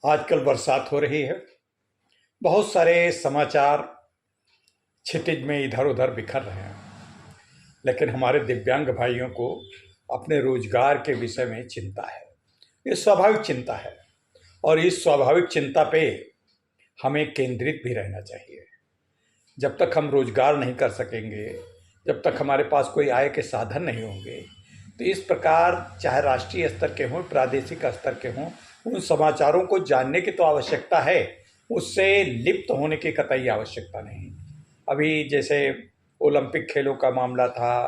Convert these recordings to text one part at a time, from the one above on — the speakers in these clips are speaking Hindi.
आजकल बरसात हो रही है। बहुत सारे समाचार क्षितिज में इधर उधर बिखर रहे हैं, लेकिन हमारे दिव्यांग भाइयों को अपने रोजगार के विषय में चिंता है। ये स्वाभाविक चिंता है और इस स्वाभाविक चिंता पे हमें केंद्रित भी रहना चाहिए। जब तक हम रोजगार नहीं कर सकेंगे, जब तक हमारे पास कोई आय के साधन नहीं होंगे, तो इस प्रकार चाहे राष्ट्रीय स्तर के हों, प्रादेशिक स्तर के हों, उन समाचारों को जानने की तो आवश्यकता है, उससे लिप्त होने की कतई आवश्यकता नहीं। अभी जैसे ओलंपिक खेलों का मामला था,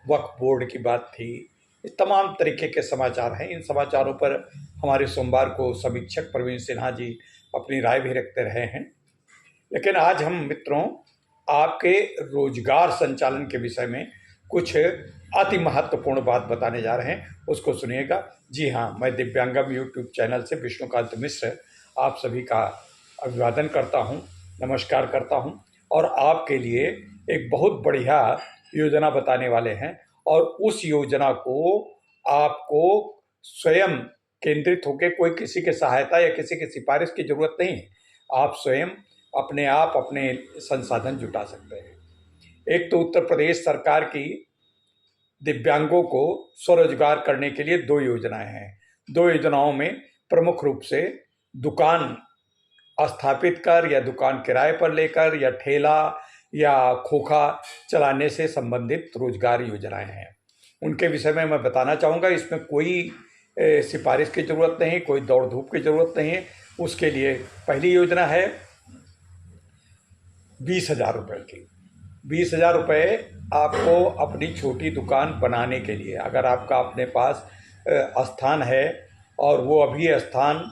वक्फ बोर्ड की बात थी, ये तमाम तरीके के समाचार हैं। इन समाचारों पर हमारे सोमवार को समीक्षक प्रवीण सिन्हा जी अपनी राय भी रखते रहे हैं। लेकिन आज हम मित्रों आपके रोजगार संचालन के विषय में कुछ अति महत्वपूर्ण बात बताने जा रहे हैं, उसको सुनिएगा। जी हाँ, मैं दिव्यांगम यूट्यूब चैनल से विष्णुकांत मिश्र आप सभी का अभिवादन करता हूँ, नमस्कार करता हूँ और आपके लिए एक बहुत बढ़िया योजना बताने वाले हैं। और उस योजना को आपको स्वयं केंद्रित होकर कोई किसी के सहायता या किसी की सिफारिश की जरूरत नहीं है। आप स्वयं अपने आप अपने संसाधन जुटा सकते हैं। एक तो उत्तर प्रदेश सरकार की दिव्यांगों को स्वरोजगार करने के लिए दो योजनाएं हैं। दो योजनाओं में प्रमुख रूप से दुकान स्थापित कर या दुकान किराए पर लेकर या ठेला या खोखा चलाने से संबंधित रोजगार योजनाएं हैं। उनके विषय में मैं बताना चाहूँगा। इसमें कोई सिफारिश की ज़रूरत नहीं, कोई दौड़ धूप की ज़रूरत नहीं है। उसके लिए पहली योजना है 20,000 रुपये की। 20,000 रुपये आपको अपनी छोटी दुकान बनाने के लिए, अगर आपका अपने पास स्थान है और वो अभी स्थान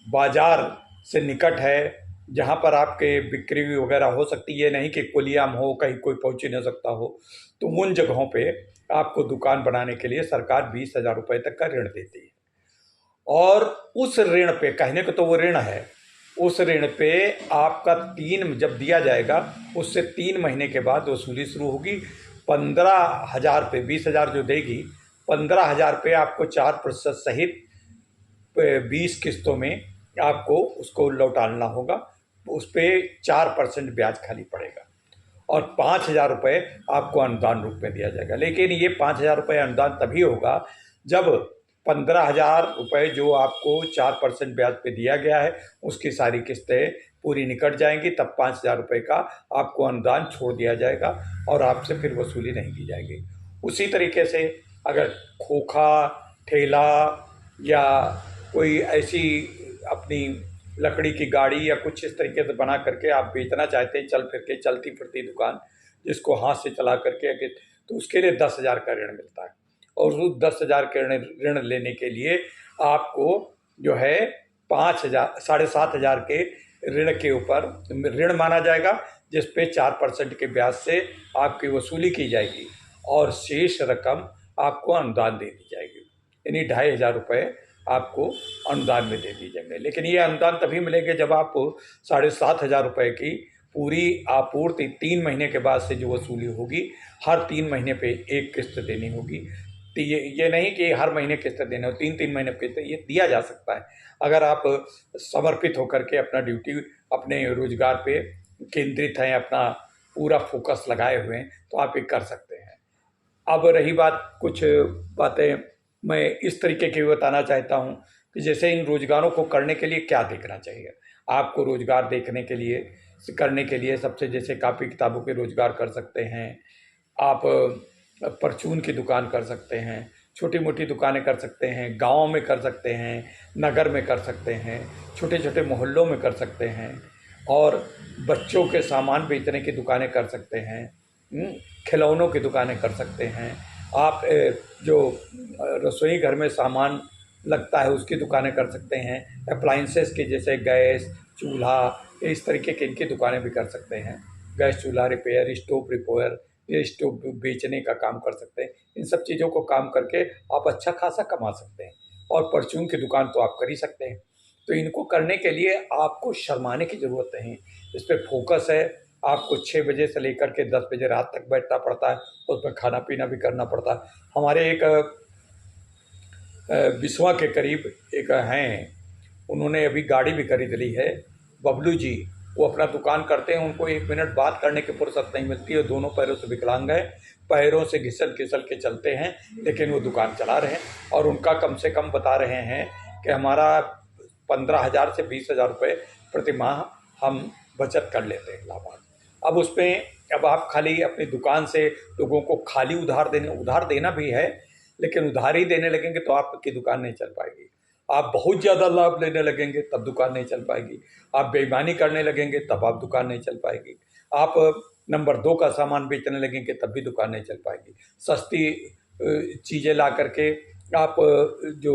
बाजार से निकट है, जहाँ पर आपके बिक्री वगैरह हो सकती है, ये नहीं कि कुलियाम हो, कहीं कोई पहुँच ही नहीं सकता हो, तो उन जगहों पे आपको दुकान बनाने के लिए सरकार 20,000 रुपये तक का ऋण देती है। और उस ऋण पे, कहने को तो वो ऋण है, उस ऋण पे आपका जब दिया जाएगा उससे 3 महीने के बाद वसूली शुरू होगी। 15,000 पे 20,000 जो देगी, 15,000 पे आपको 4% सहित 20 किस्तों में आपको उसको लौटाना होगा। उस पर 4% ब्याज खाली पड़ेगा और 5,000 रुपये आपको अनुदान रूप में दिया जाएगा। लेकिन ये 5,000 रुपये अनुदान तभी होगा जब 15,000 रुपये जो आपको 4% ब्याज पे दिया गया है उसकी सारी किस्तें पूरी निकट जाएंगी, तब 5,000 रुपये का आपको अनुदान छोड़ दिया जाएगा और आपसे फिर वसूली नहीं की जाएगी। उसी तरीके से अगर खोखा, ठेला या कोई ऐसी अपनी लकड़ी की गाड़ी या कुछ इस तरीके से बना करके आप बेचना चाहते हैं, चलती फिरती दुकान जिसको हाथ से चला करके, तो उसके लिए 10,000 का ऋण मिलता है। और उस 10,000 के ऋण लेने के लिए आपको जो है 5,000 7,500 के ऋण के ऊपर ऋण माना जाएगा, जिस पे 4% के ब्याज से आपकी वसूली की जाएगी और शेष रकम आपको अनुदान दे दी जाएगी। यानी 2,500 रुपये आपको अनुदान में दे दी जाएंगे। लेकिन ये अनुदान तभी मिलेंगे जब आप 7,500 रुपये की पूरी आपूर्ति 3 महीने के बाद से जो वसूली होगी, हर 3 महीने पे एक किस्त देनी होगी। तो ये नहीं कि हर महीने किस्त देनी हो, 3-3 महीने किस्त ये दिया जा सकता है। अगर आप समर्पित होकर के अपना ड्यूटी, अपने रोजगार पे केंद्रित हैं, अपना पूरा फोकस लगाए हुए हैं, तो आप ये कर सकते हैं। अब रही बात, कुछ बातें मैं इस तरीके की बताना चाहता हूँ कि जैसे इन रोजगारों को करने के लिए क्या देखना चाहिए। आपको रोजगार देखने के लिए, करने के लिए सबसे जैसे कापी किताबों के रोजगार कर सकते हैं आप, परचून की दुकान कर सकते हैं, छोटी मोटी दुकानें कर सकते हैं, गाँव में कर सकते हैं, नगर में कर सकते हैं, छोटे छोटे मोहल्लों में कर सकते हैं, और बच्चों के सामान बेचने की दुकानें कर सकते हैं, खिलौनों की दुकानें कर सकते हैं। आप जो रसोई घर में सामान लगता है उसकी दुकानें कर सकते हैं। अप्लाइंसेस की जैसे गैस, चूल्हा, इस तरीके की इनकी दुकानें भी कर सकते हैं। गैस चूल्हा रिपेयर, स्टोव रिपेयर, ये स्टोव बेचने का काम कर सकते हैं। इन सब चीज़ों को काम करके आप अच्छा खासा कमा सकते हैं। और परचून की दुकान तो आप कर ही सकते हैं। तो इनको करने के लिए आपको शर्माने की ज़रूरत नहीं, इस पर फोकस है। आपको 6 बजे से लेकर के 10 बजे रात तक बैठना पड़ता है, उसमें खाना पीना भी करना पड़ता है। हमारे एक बिस्वा के करीब एक हैं उन्होंने अभी गाड़ी भी खरीद ली है। बबलू जी, वो अपना दुकान करते हैं, उनको 1 मिनट बात करने की फुर्सत नहीं मिलती है। दोनों पैरों से विकलांग है, पैरों से घिसल घिसल के चलते हैं, लेकिन वो दुकान चला रहे हैं। और उनका कम से कम बता रहे हैं कि हमारा 15,000 से 20,000 रुपये प्रति माह हम बचत कर लेते हैं लाभार्थ। अब उसमें अब आप खाली अपनी दुकान से लोगों को खाली उधार देना भी है, लेकिन उधार ही देने लगेंगे तो आपकी दुकान नहीं चल पाएगी। आप बहुत ज़्यादा लाभ लेने लगेंगे तब दुकान नहीं चल पाएगी। आप बेईमानी करने लगेंगे तब आप दुकान नहीं चल पाएगी। आप नंबर 2 का सामान बेचने लगेंगे तब भी दुकान नहीं चल पाएगी। सस्ती चीज़ें ला करके आप जो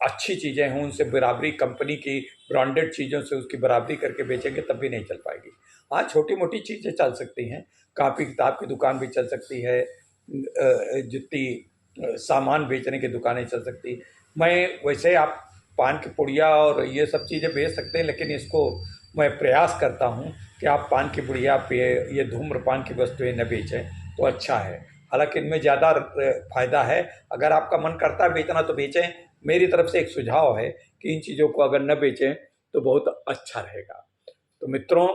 अच्छी चीज़ें हों उनसे बराबरी, कंपनी की ब्रांडेड चीज़ों से उसकी बराबरी करके बेचेंगे तब भी नहीं चल पाएगी। हाँ, छोटी मोटी चीज़ें चल सकती हैं, कापी किताब की दुकान भी चल सकती है, जितनी सामान बेचने की दुकानें चल सकती। मैं वैसे आप पान की पुड़िया और ये सब चीज़ें बेच सकते हैं, लेकिन इसको मैं प्रयास करता हूँ कि आप पान की पुड़िया पे ये धूम्रपान की वस्तुएं न बेचें तो अच्छा है। हालांकि इनमें ज़्यादा फ़ायदा है। अगर आपका मन करता है बेचना तो बेचें। मेरी तरफ से एक सुझाव है कि इन चीज़ों को अगर न बेचें तो बहुत अच्छा रहेगा। तो मित्रों,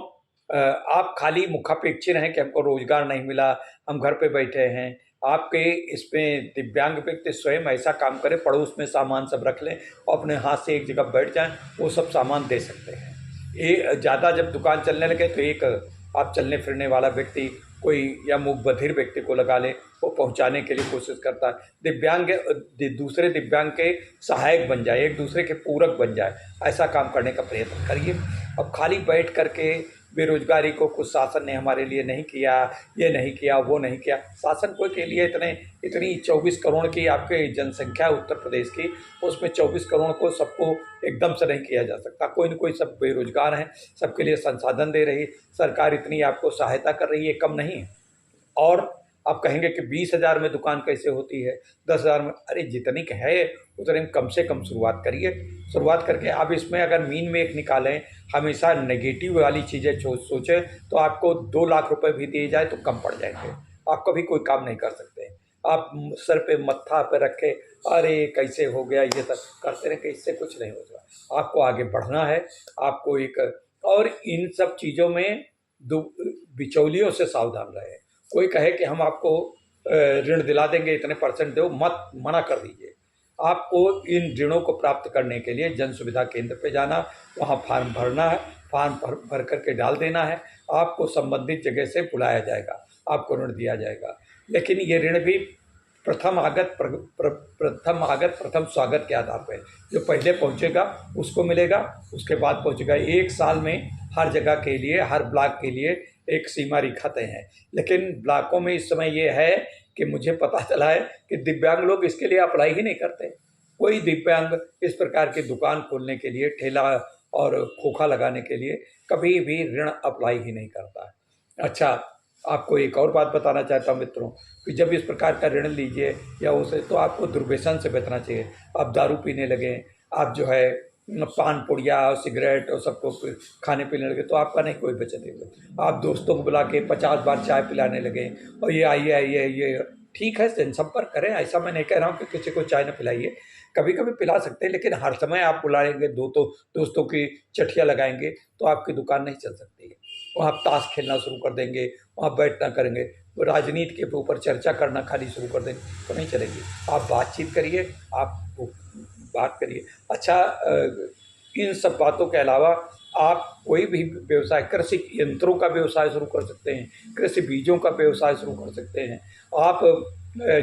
आप खाली मुखापेक्षी रहें कि हमको रोज़गार नहीं मिला, हम घर पे बैठे हैं। आपके इसमें दिव्यांग व्यक्ति स्वयं ऐसा काम करें, पड़ोस में सामान सब रख लें और अपने हाथ से एक जगह बैठ जाएं, वो सब सामान दे सकते हैं। ये ज़्यादा जब दुकान चलने लगे तो एक आप चलने फिरने वाला व्यक्ति कोई या मुख बधिर व्यक्ति को लगा ले, वो पहुंचाने के लिए कोशिश करता है। दिव्यांग दूसरे दिव्यांग के सहायक बन जाए, एक दूसरे के पूरक बन जाए, ऐसा काम करने का प्रयत्न करिए। अब खाली बैठ करके बेरोजगारी को कुछ शासन ने हमारे लिए नहीं किया, ये नहीं किया, वो नहीं किया। शासन को के लिए इतनी 24 करोड़ की आपके जनसंख्या उत्तर प्रदेश की, उसमें 24 करोड़ को सबको एकदम से नहीं किया जा सकता। कोई न कोई सब बेरोजगार हैं, सबके लिए संसाधन दे रही सरकार, इतनी आपको सहायता कर रही है, कम नहीं है। और आप कहेंगे कि 20,000 में दुकान कैसे होती है, 10,000 में? अरे जितनी का है उतने में कम से कम शुरुआत करिए। शुरुआत करके आप इसमें अगर मीन में एक निकालें, हमेशा नेगेटिव वाली चीज़ें सोचें तो आपको 2 लाख रुपए भी दिए जाए तो कम पड़ जाएंगे। आप कभी कोई काम नहीं कर सकते। आप सर पे मत्था पे रखे, अरे कैसे हो गया, ये सब करते रहें, इससे कुछ नहीं होगा। आपको आगे बढ़ना है। आपको एक और इन सब चीज़ों में बिचौलियों से सावधान रहें। कोई कहे कि हम आपको ऋण दिला देंगे, इतने % दो, मत मना कर दीजिए। आपको इन ऋणों को प्राप्त करने के लिए जन सुविधा केंद्र पे जाना, वहाँ फॉर्म भरना है, फॉर्म भर करके डाल देना है, आपको संबंधित जगह से बुलाया जाएगा, आपको ऋण दिया जाएगा। लेकिन ये ऋण भी प्रथम आगत प्रथम स्वागत के आधार पर, जो पहले पहुँचेगा उसको मिलेगा, उसके बाद पहुँचेगा। 1 साल में हर जगह के लिए, हर ब्लॉक के लिए एक सीमा रेखा तय है। लेकिन ब्लॉकों में इस समय ये है कि मुझे पता चला है कि दिव्यांग लोग इसके लिए अप्लाई ही नहीं करते। कोई दिव्यांग इस प्रकार की दुकान खोलने के लिए, ठेला और खोखा लगाने के लिए कभी भी ऋण अप्लाई ही नहीं करता है। अच्छा, आपको एक और बात बताना चाहता हूँ मित्रों, कि जब इस प्रकार का ऋण लीजिए या उसे, तो आपको दुर्व्यसन से बचना चाहिए। आप दारू पीने लगें, आप जो है पान पुड़िया और सिगरेट और सबको खाने पीने लगे तो आपका नहीं कोई बचत है। आप दोस्तों को बुला के 50 बार चाय पिलाने लगे और ये आइए आइए, ये ठीक है, जनसंपर्क करें, ऐसा मैं नहीं कह रहा हूँ कि किसी को चाय न पिलाइए, कभी कभी पिला सकते हैं, लेकिन हर समय आप बुलाएंगे, दोस्तों की चटिया लगाएंगे तो आपकी दुकान नहीं चल सकती है। वहाँ आप ताश खेलना शुरू कर देंगे, वहाँ बैठना करेंगे, राजनीति के ऊपर चर्चा करना खाली शुरू कर देंगे तो नहीं चलेगी। आप बातचीत करिए, आप बात करिए। अच्छा, इन सब बातों के अलावा आप कोई भी व्यवसाय, कृषि यंत्रों का व्यवसाय शुरू कर सकते हैं, कृषि बीजों का व्यवसाय शुरू कर सकते हैं। आप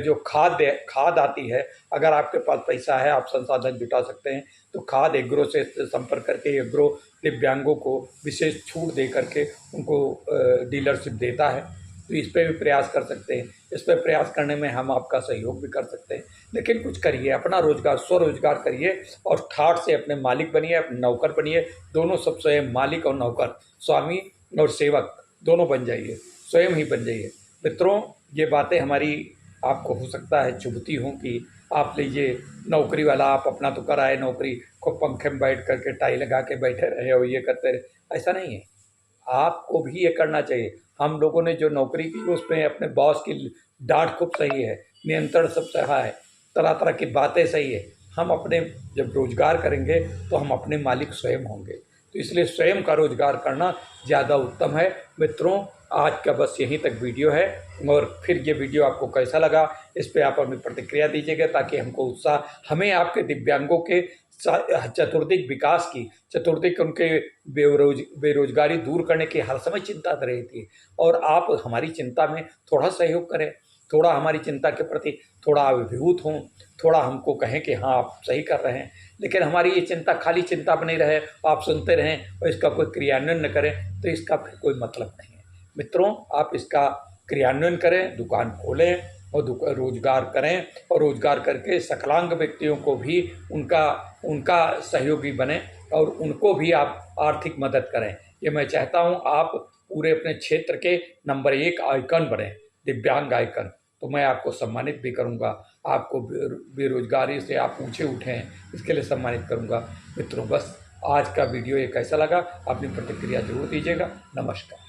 जो खाद आती है, अगर आपके पास पैसा है, आप संसाधन जुटा सकते हैं, तो खाद एग्रो से संपर्क करके एग्रो दिव्यांगों को विशेष छूट दे करके उनको डीलरशिप देता है, तो इस पर भी प्रयास कर सकते हैं। इस पर प्रयास करने में हम आपका सहयोग भी कर सकते हैं। लेकिन कुछ करिए, अपना रोजगार, स्वरोजगार करिए और ठाठ से अपने मालिक बनिए, अपने नौकर बनिए। दोनों सब स्वयं मालिक और नौकर, स्वामी और सेवक दोनों बन जाइए, स्वयं ही बन जाइए। मित्रों, ये बातें हमारी आपको हो सकता है चुभती हों कि आप लीजिए नौकरी वाला, आप अपना तो कराए नौकरी को, पंखे में बैठ करके टाई लगा के बैठे रहे और ये करते रहे, ऐसा नहीं है। आपको भी ये करना चाहिए। हम लोगों ने जो नौकरी की उसमें अपने बॉस की डांट खूब सही है, नियंत्रण सब सहा है, तरह तरह की बातें सही है। हम अपने जब रोजगार करेंगे तो हम अपने मालिक स्वयं होंगे। तो इसलिए स्वयं का रोजगार करना ज़्यादा उत्तम है। मित्रों, आज का बस यहीं तक वीडियो है, और फिर ये वीडियो आपको कैसा लगा इस पे आप अपनी प्रतिक्रिया दीजिएगा, ताकि हमको उत्साह, हमें आपके दिव्यांगों के चतुर्दिक विकास की, चतुर्दिक उनके बेरोजगारी दूर करने की हर समय चिंता रहती है, और आप हमारी चिंता में थोड़ा सहयोग करें, थोड़ा हमारी चिंता के प्रति थोड़ा अभिभूत हों, थोड़ा हमको कहें कि हाँ आप सही कर रहे हैं। लेकिन हमारी ये चिंता खाली चिंता बनी रहे, आप सुनते रहें और इसका कोई क्रियान्वयन न करें, तो इसका फिर कोई मतलब नहीं है। मित्रों, आप इसका क्रियान्वयन करें, दुकान खोलें और रोजगार करें, और रोजगार करके सकलांग व्यक्तियों को भी उनका उनका सहयोगी बने, और उनको भी आप आर्थिक मदद करें। ये मैं चाहता हूँ आप पूरे अपने क्षेत्र के नंबर 1 आइकन बने, दिव्यांग आइकन। तो मैं आपको सम्मानित भी करूँगा, आपको बेरोजगारी से आप ऊँचे उठे हैं इसके लिए सम्मानित करूँगा। मित्रों, बस आज का वीडियो ये कैसा लगा, अपनी प्रतिक्रिया जरूर दीजिएगा। नमस्कार।